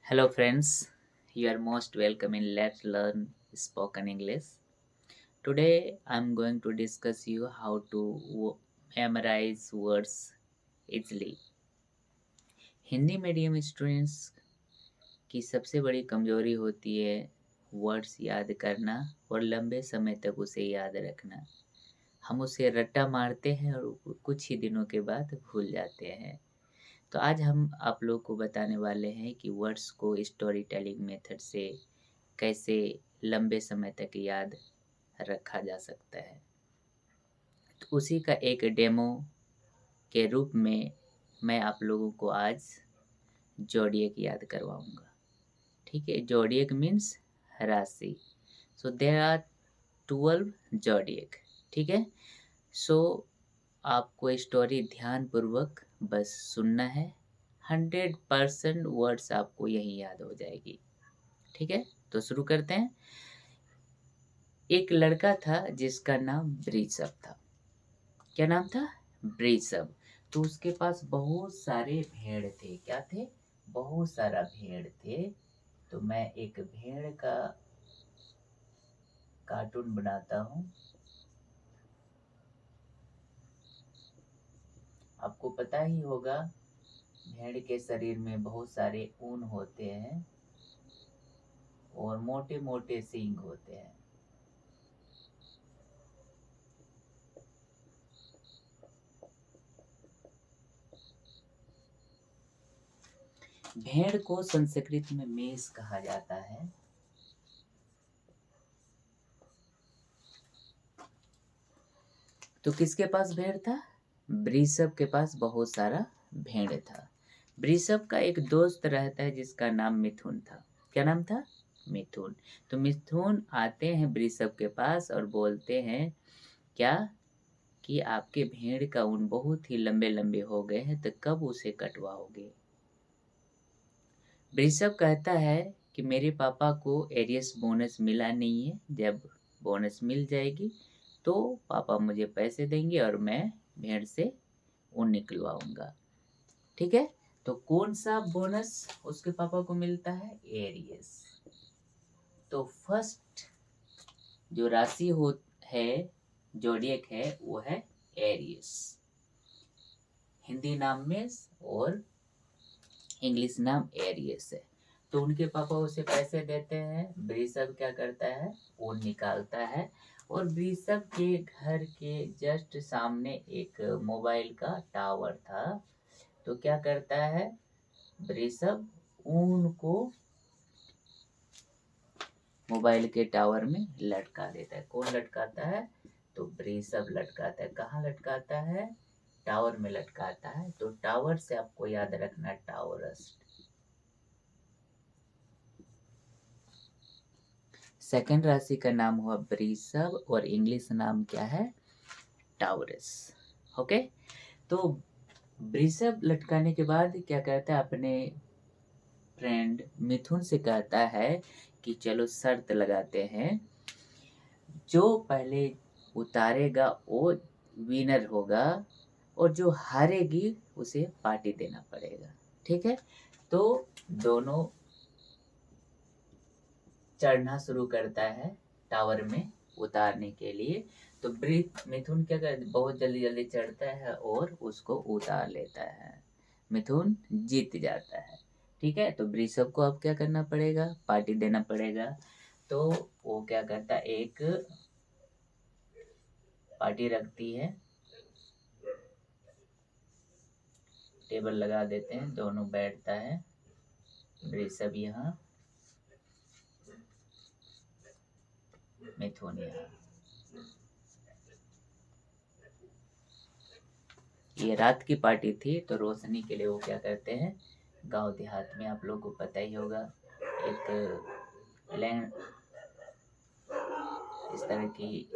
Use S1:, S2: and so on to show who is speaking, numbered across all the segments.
S1: Hello, friends. You are most welcome in Let's Learn Spoken English. Today, I'm going to discuss you how to memorize words easily. Hindi medium students की सबसे बड़ी कमजोरी होती है words याद करना और लंबे समय तक उसे याद रखना। हम उसे रट्टा मारते हैं और कुछ ही दिनों के बाद भूल जाते हैं। तो आज हम आप लोग को बताने वाले हैं कि वर्ड्स को स्टोरी टेलिंग मेथड से कैसे लंबे समय तक याद रखा जा सकता है। तो उसी का एक डेमो के रूप में मैं आप लोगों को आज जोडियक याद करवाऊंगा। ठीक है, जोडियक मीन्स राशि। So there are 12 zodiac. ठीक है, सो आपको स्टोरी ध्यानपूर्वक बस सुनना है। 100% वर्ड्स आपको यही याद हो जाएगी। ठीक है, तो शुरू करते हैं। एक लड़का था जिसका नाम ब्रिसव था। क्या नाम था? ब्रिसव। तो उसके पास बहुत सारे भेड़ थे। क्या थे? बहुत सारा भेड़ थे। तो मैं एक भेड़ का कार्टून बनाता हूँ। आपको पता ही होगा भेड़ के शरीर में बहुत सारे ऊन होते हैं और मोटे मोटे सींग होते हैं। भेड़ को संस्कृत में मेष कहा जाता है। तो किसके पास भेड़ था? ब्रिसव के पास बहुत सारा भेड़ था। ब्रिसव का एक दोस्त रहता है जिसका नाम मिथुन था। क्या नाम था? मिथुन। तो मिथुन आते हैं ब्रिसव के पास और बोलते हैं क्या कि आपके भेड़ का ऊन बहुत ही लंबे लंबे हो गए हैं, तो कब उसे कटवाओगे? ब्रिसव कहता है कि मेरे पापा को एरियस बोनस मिला नहीं है। जब बोनस मिल जाएगी तो पापा मुझे पैसे देंगे और मैं भेड़ से ऊन निकलवाऊंगा। ठीक है, तो कौन सा बोनस उसके पापा को मिलता है? एरियस। तो फर्स्ट जो राशि हो है जोडियक है वो है एरियस। हिंदी नाम में और इंग्लिश नाम एरियस है। तो उनके पापा उसे पैसे देते हैं। ब्रिसव क्या करता है? वो निकालता है। और ब्रिसव के घर के जस्ट सामने एक मोबाइल का टावर था। तो क्या करता है ब्रिसव? ऊन को मोबाइल के टावर में लटका देता है। कौन लटकाता है? तो ब्रिसव लटकाता है। कहाँ लटकाता है? टावर में लटकाता है। तो टावर से आपको याद रखना टावरस। सेकंड राशि का नाम हुआ ब्रिसव और इंग्लिश नाम क्या है? टावरस। ओके, तो ब्रिसव लटकाने के बाद क्या कहता है? अपने फ्रेंड मिथुन से कहता है कि चलो शर्त लगाते हैं, जो पहले उतारेगा वो विनर होगा और जो हारेगी उसे पार्टी देना पड़ेगा। ठीक है, तो दोनों चढ़ना शुरू करता है टावर में उतारने के लिए। तो मिथुन क्या कर बहुत जल्दी जल्दी चढ़ता है और उसको उतार लेता है। मिथुन जीत जाता है। ठीक है, तो ब्रिसव को अब क्या करना पड़ेगा? पार्टी देना पड़ेगा। तो वो क्या करता है? एक पार्टी रखती है, टेबल लगा देते हैं, दोनों बैठता है। ब्रिसव यहाँ, मिथुन यहाँ। ये रात की पार्टी थी तो रोशनी के लिए वो क्या करते हैं? गांव देहात में आप लोगों को पता ही होगा एक लैंड इस तरह की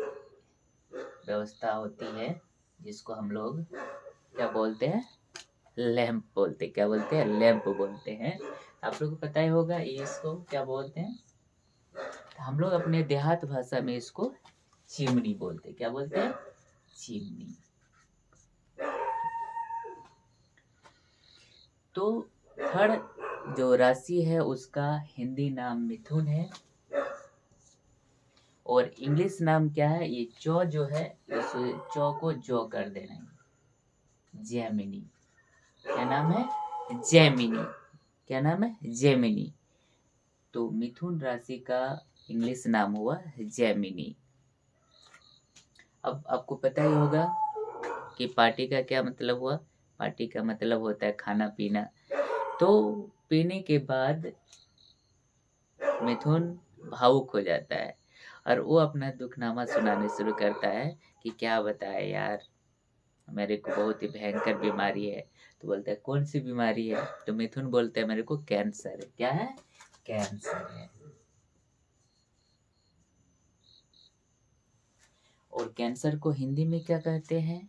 S1: व्यवस्था होती है जिसको हम लोग क्या बोलते हैं? लैंप बोलते हैं। क्या बोलते हैं? लैंप बोलते हैं। आप लोगों को पता ही होगा ये इसको क्या बोलते हैं। हम लोग अपने देहात भाषा में इसको चिमनी बोलते हैं। क्या बोलते हैं? चिमनी। तो थर्ड जो राशि है उसका हिंदी नाम मिथुन है और इंग्लिश नाम क्या है, ये चौ जो है इस चौ को जो कर देना है, जेमिनी। क्या नाम है? जेमिनी। क्या नाम है? जेमिनी। तो मिथुन राशि का इंग्लिश नाम हुआ जेमिनी। अब आपको पता ही होगा कि पार्टी का क्या मतलब हुआ। पार्टी का मतलब होता है खाना पीना। तो पीने के बाद मिथुन भावुक हो जाता है और वो अपना दुखनामा सुनाने शुरू करता है कि क्या बताए यार, मेरे को बहुत ही भयंकर बीमारी है। तो बोलता है कौन सी बीमारी है? तो मिथुन बोलता है मेरे को कैंसर है। क्या है? कैंसर है। और कैंसर को हिंदी में क्या कहते हैं?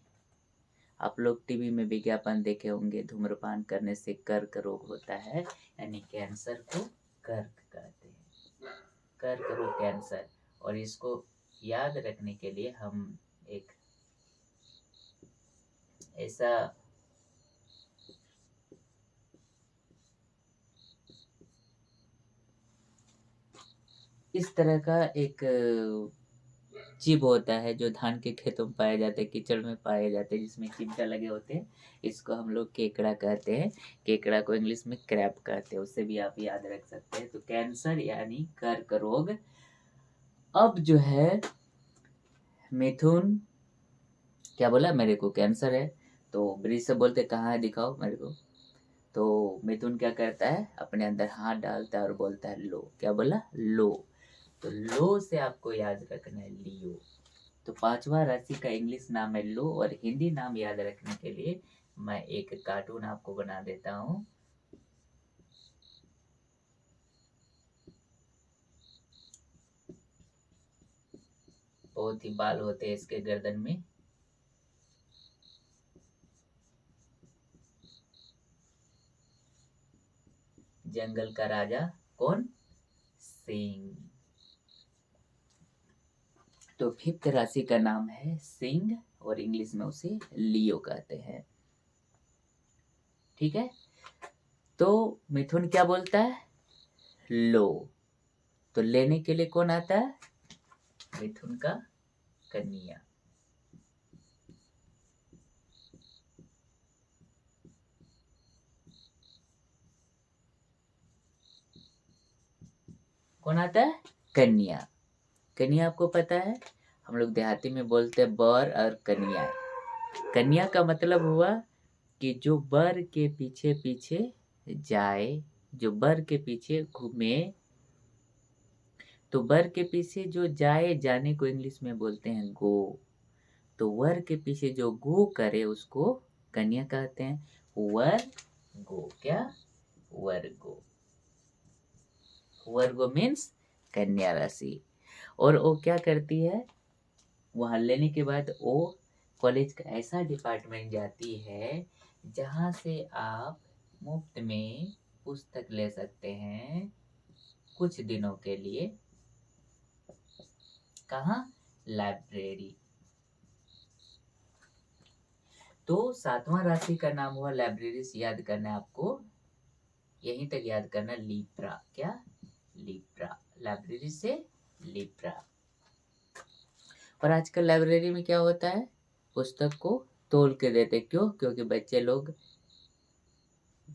S1: आप लोग टीवी में विज्ञापन देखे होंगे, धूम्रपान करने से कर्क रोग होता है, यानी कैंसर को कर्क कहते हैं। कर्क रोग कैंसर। और इसको याद रखने के लिए हम एक ऐसा इस तरह का एक जीव होता है जो धान के खेतों में पाए जाते हैं, कीचड़ में पाए जाते हैं, जिसमें चिमटा लगे होते हैं। इसको हम लोग केकड़ा कहते हैं। केकड़ा को इंग्लिश में क्रैब कहते हैं, उससे भी आप याद रख सकते हैं। तो कैंसर यानी कर्क रोग। अब जो है मिथुन क्या बोला, मेरे को कैंसर है। तो ब्रिज से बोलते कहाँ है, दिखाओ मेरे को। तो मिथुन क्या करता है, अपने अंदर हाथ डालता है और बोलता है लो। क्या बोला? लो। तो लो से आपको याद रखना है लियो। तो पांचवा राशि का इंग्लिश नाम है लो और हिंदी नाम याद रखने के लिए मैं एक कार्टून आपको बना देता हूँ। बहुत ही बाल होते हैं इसके गर्दन में। जंगल का राजा कौन? सिंह। तो फिफ्थ राशि का नाम है सिंह और इंग्लिश में उसे लियो कहते हैं। ठीक है। तो मिथुन क्या बोलता है? लो। तो लेने के लिए कौन आता है? मिथुन का कन्या। कौन आता है? कन्या। कन्या आपको पता है, हम लोग देहाती में बोलते हैं बर और कन्या। कन्या का मतलब हुआ कि जो बर के पीछे पीछे जाए, जो बर के पीछे घूमे। तो वर के पीछे जो जाए, जाने को इंग्लिश में बोलते हैं गो। तो वर के पीछे जो गो करे उसको कन्या कहते हैं। वर गो। क्या? वर गो। वर गो मीन्स कन्या राशि। और वो क्या करती है, वहां लेने के बाद वो कॉलेज का ऐसा डिपार्टमेंट जाती है जहां से आप मुफ्त में पुस्तक ले सकते हैं कुछ दिनों के लिए। कहाँ? लाइब्रेरी। तो सातवां राशि का नाम हुआ लाइब्रेरी से याद करना है आपको। यहीं तक याद करना, लिब्रा। क्या? लिब्रा। लाइब्रेरी से लिब्रा। और आजकल लाइब्रेरी में क्या होता है, पुस्तक को तोल के देते। क्यों? क्योंकि बच्चे लोग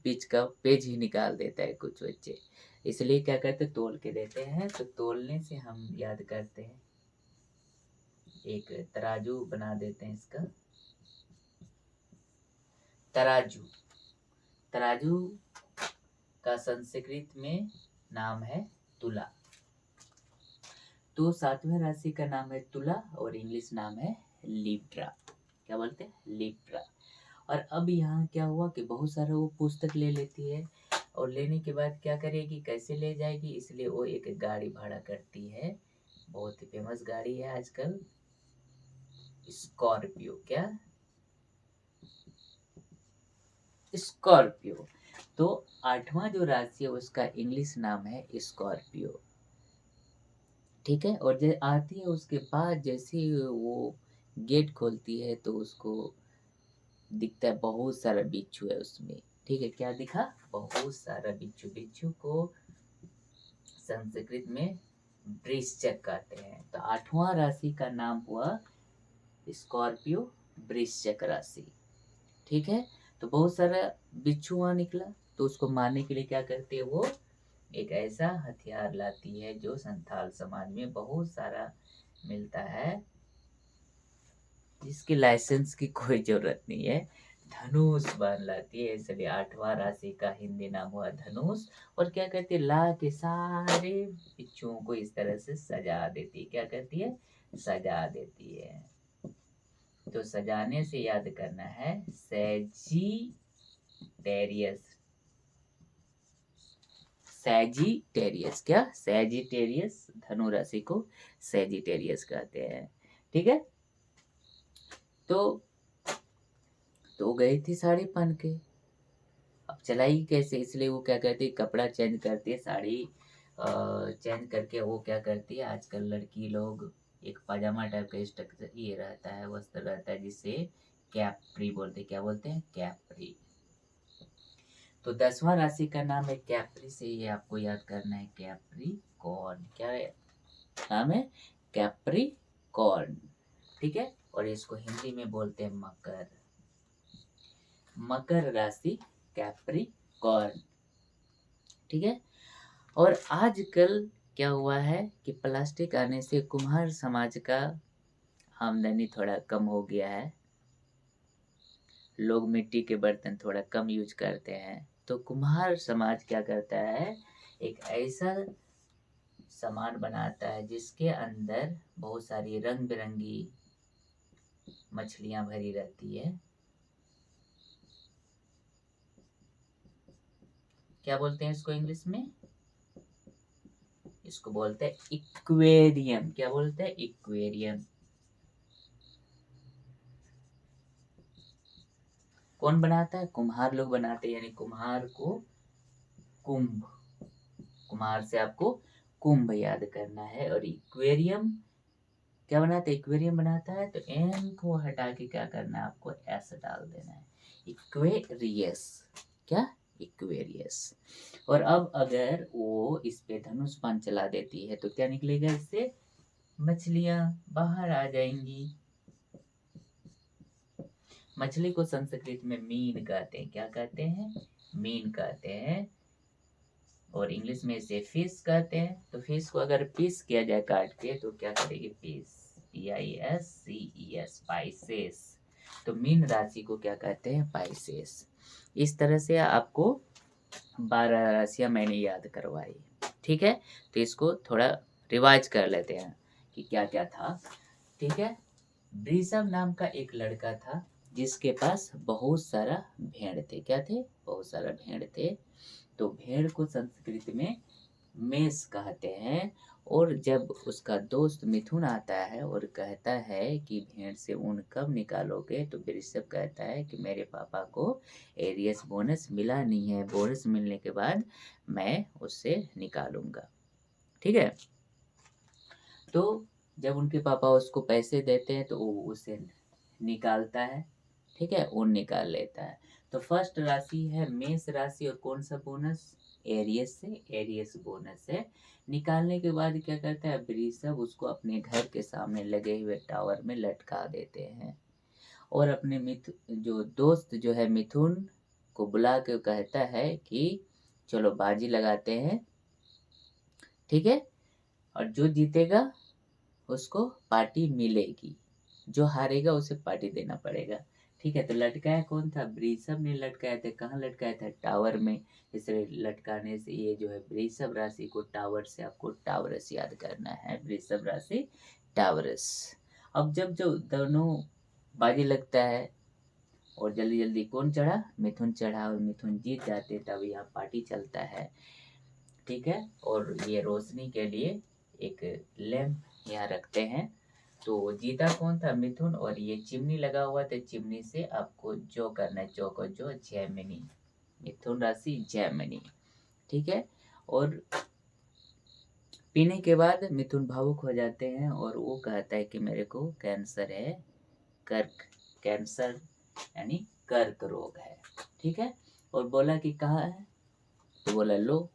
S1: बीच का पेज ही निकाल देता है कुछ बच्चे, इसलिए क्या करते, तोल के देते हैं। तो तोलने से हम याद करते हैं, एक तराजू बना देते हैं इसका। तराजू। तराजू का संस्कृत में नाम है तुला। तो सातवें राशि का नाम है तुला और इंग्लिश नाम है लिब्रा। क्या बोलते हैं? लिब्रा। और अब यहाँ क्या हुआ कि बहुत सारा वो पुस्तक ले लेती है और लेने के बाद क्या करेगी, कैसे ले जाएगी, इसलिए वो एक गाड़ी भाड़ा करती है। बहुत ही फेमस गाड़ी है आजकल, स्कॉर्पियो। क्या? स्कॉर्पियो। तो आठवां जो राशि है उसका इंग्लिश नाम है स्कॉर्पियो। ठीक है। और जब आती है उसके बाद जैसे ही वो गेट खोलती है तो उसको दिखता है बहुत सारा बिच्छू है उसमें। ठीक है, क्या दिखा? बहुत सारा बिच्छू। बिच्छू को संस्कृत में वृश्चिक कहते हैं। तो 8वां राशि का नाम हुआ स्कॉर्पियो, वृश्चिक राशि। ठीक है, तो बहुत सारा बिच्छू वहां निकला, तो उसको मारने के लिए क्या करती है वो? एक ऐसा हथियार लाती है जो संथाल समाज में बहुत सारा मिलता है, जिसके लाइसेंस की कोई जरूरत नहीं है। धनुष बाण लाती है, इसलिए 8वां राशि का हिंदी नाम हुआ धनुष। और क्या करती है? ला के सारे बिच्छुओं को इस तरह से सजा देती है। क्या करती है? सजा देती है। तो सजाने से याद करना है, सैजिटेरियस। सैजिटेरियस, क्या? सैजिटेरियस, धनु राशि को सैजिटेरियस कहते हैं। ठीक है, तो गई थी साड़ी पहन के, अब चलाई कैसे? इसलिए वो क्या करती है, कपड़ा चेंज करती है, साड़ी चेंज करके वो क्या करती है, आजकल लड़की लोग एक पाजामा टाइप का स्ट्रक्चर ये रहता है, वस्त्र रहता है, जिसे कैप्री बोलते हैं। क्या बोलते हैं? कैप्री। तो 10वां राशि का नाम है कैप्री, से ये आपको याद करना है, कैप्रिकॉर्न। क्या है नाम है? कैप्रिकॉर्न। ठीक है, और इसको हिंदी में बोलते हैं मकर। मकर राशि, कैप्रिकॉर्न। ठीक है, और आजकल क्या हुआ है कि प्लास्टिक आने से कुम्हार समाज का आमदनी थोड़ा कम हो गया है। लोग मिट्टी के बर्तन थोड़ा कम यूज करते हैं, तो कुम्हार समाज क्या करता है, एक ऐसा सामान बनाता है जिसके अंदर बहुत सारी रंग बिरंगी मछलियां भरी रहती है। क्या बोलते हैं इसको इंग्लिश में? इसको बोलते हैं इक्वेरियम। क्या बोलते हैं? इक्वेरियम। कौन बनाता है? कुम्हार लोग बनाते हैं, यानी कुम्हार को कुंभ, कुम्हार से आपको कुंभ याद करना है। और इक्वेरियम क्या बनाता है? इक्वेरियम बनाता है, तो एन को हटा के क्या करना है, आपको एस डाल देना है, इक्वेरियस। क्या? इक्वेरियस। और अब अगर वो इस पे धनुष बाण चला देती है, तो क्या निकलेगा इससे? मछलियां बाहर आ जाएंगी। मछली को संस्कृत में मीन कहते हैं। क्या कहते हैं? मीन कहते हैं। और इंग्लिश में इसे फिश कहते हैं। तो फिश को अगर पीस किया जाए काट के, तो क्या करेगी? Pisces, PISCES, Pisces. तो मीन राशि को क्या कहते हैं? पाइसेस। इस तरह से आपको 12 राशियां मैंने याद करवाई। ठीक है, तो इसको थोड़ा रिवाइज कर लेते हैं कि क्या क्या था। ठीक है, वृषभ नाम का एक लड़का था, जिसके पास बहुत सारा भेड़ थे। क्या थे? बहुत सारा भेड़ थे। तो भेड़ को संस्कृत में मेष कहते हैं। और जब उसका दोस्त मिथुन आता है और कहता है कि भेड़ से ऊन कब निकालोगे, तो वृषभ कहता है कि मेरे पापा को एरियस बोनस मिला नहीं है, बोनस मिलने के बाद मैं उससे निकालूंगा। ठीक है, तो जब उनके पापा उसको पैसे देते हैं, तो वो उसे निकालता है। ठीक है, ऊन निकाल लेता है। तो फर्स्ट राशि है मेष राशि, और कौन सा बोनस? एरियस से, एरियस बोनस है। निकालने के बाद क्या करता है वृषभ, उसको अपने घर के सामने लगे हुए टावर में लटका देते हैं। और अपने जो दोस्त जो है मिथुन को बुला के कहता है कि चलो बाजी लगाते हैं। ठीक है, और जो जीतेगा उसको पार्टी मिलेगी, जो हारेगा उसे पार्टी देना पड़ेगा। ठीक है, तो लटकाया कौन था? वृषभ ने लटकाया था। कहाँ लटकाया था? टावर में। इसलिए लटकाने से ये जो है वृषभ राशि को टावर से आपको टावरस याद करना है, वृषभ राशि टावरस। अब जब जो दोनों बाजी लगता है और जल्दी जल्दी कौन चढ़ा? मिथुन चढ़ा, और मिथुन जीत जाते, तब यहाँ पार्टी चलता है। ठीक है, और ये रोशनी के लिए एक लैंप यहाँ रखते हैं। तो जीता कौन था? मिथुन। और ये चिमनी लगा हुआ था, चिमनी से आपको जो करना है, जो को जो जैमिनी, मिथुन राशि जैमिनी। ठीक है, और पीने के बाद मिथुन भावुक हो जाते हैं, और वो कहता है कि मेरे को कैंसर है, कर्क, कैंसर यानी कर्क रोग है। ठीक है, और बोला कि कहाँ है, तो बोला लो।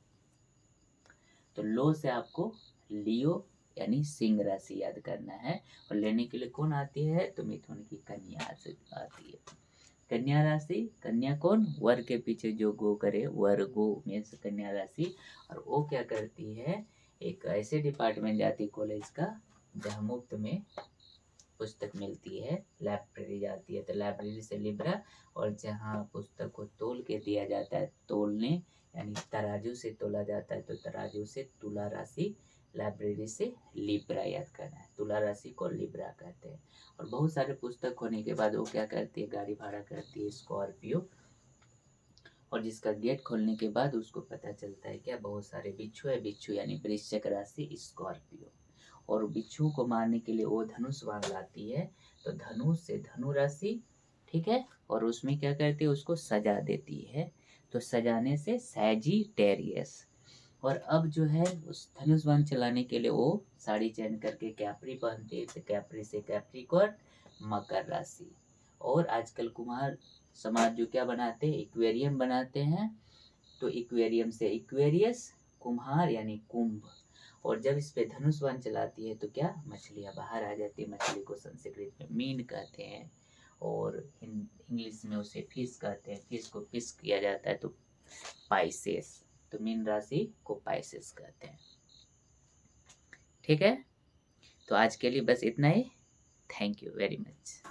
S1: तो लो से आपको लियो यानी सिंह राशि याद करना है। और लेने के लिए कौन आती है, तो मिथुन की कन्या से आती है। कन्या राशि, कन्या कौन, वर के पीछे जो गो करे, वर गो मीन्स कन्या राशि। और वो क्या करती है, एक ऐसे डिपार्टमेंट जाती है कॉलेज का जहाँ मुफ्त में पुस्तक मिलती है, लाइब्रेरी जाती है। तो लाइब्रेरी से लिब्रा, और जहाँ पुस्तक को तोल के दिया जाता है, तोलने यानी तराजू से तोला जाता है, तो तराजू से तुला राशि, लाइब्रेरी से लिब्रा याद करना है। तुला राशि को लिब्रा कहते हैं। और बहुत सारे पुस्तक होने के बाद वो क्या करती है, गाड़ी भाड़ा करती है स्कॉर्पियो। और जिसका गेट खोलने के बाद उसको पता चलता है क्या, बहुत सारे बिच्छू है, बिच्छू यानी वृश्चिक राशि स्कॉर्पियो। और बिच्छू को मारने के लिए वो धनुष बाण लाती है, तो धनुष से धनु राशि, ठीक है। और उसमें क्या करती है, उसको सजा देती है, तो सजाने से सैजिटेरियस। और अब जो है उस धनुष बाण चलाने के लिए वो साड़ी चेंज करके कैप्री पहनती है, तो कैप्री से कैप्रिकॉर्न, मकर राशि। और आजकल कुमार समाज जो क्या बनाते हैं, इक्वेरियम बनाते हैं, तो इक्वेरियम से इक्वेरियस, कुम्हार यानी कुंभ। और जब इस पे धनुष बाण चलाती है तो क्या, मछलियां बाहर आ जाती है। मछली को संस्कृत में मीन कहते हैं, और इंग्लिश में उसे फिश कहते हैं। फिश को फिश किया जाता है तो पाइसेस, तो मीन राशि को पाइसेस कहते हैं। ठीक है, तो आज के लिए बस इतना ही। Thank you very much.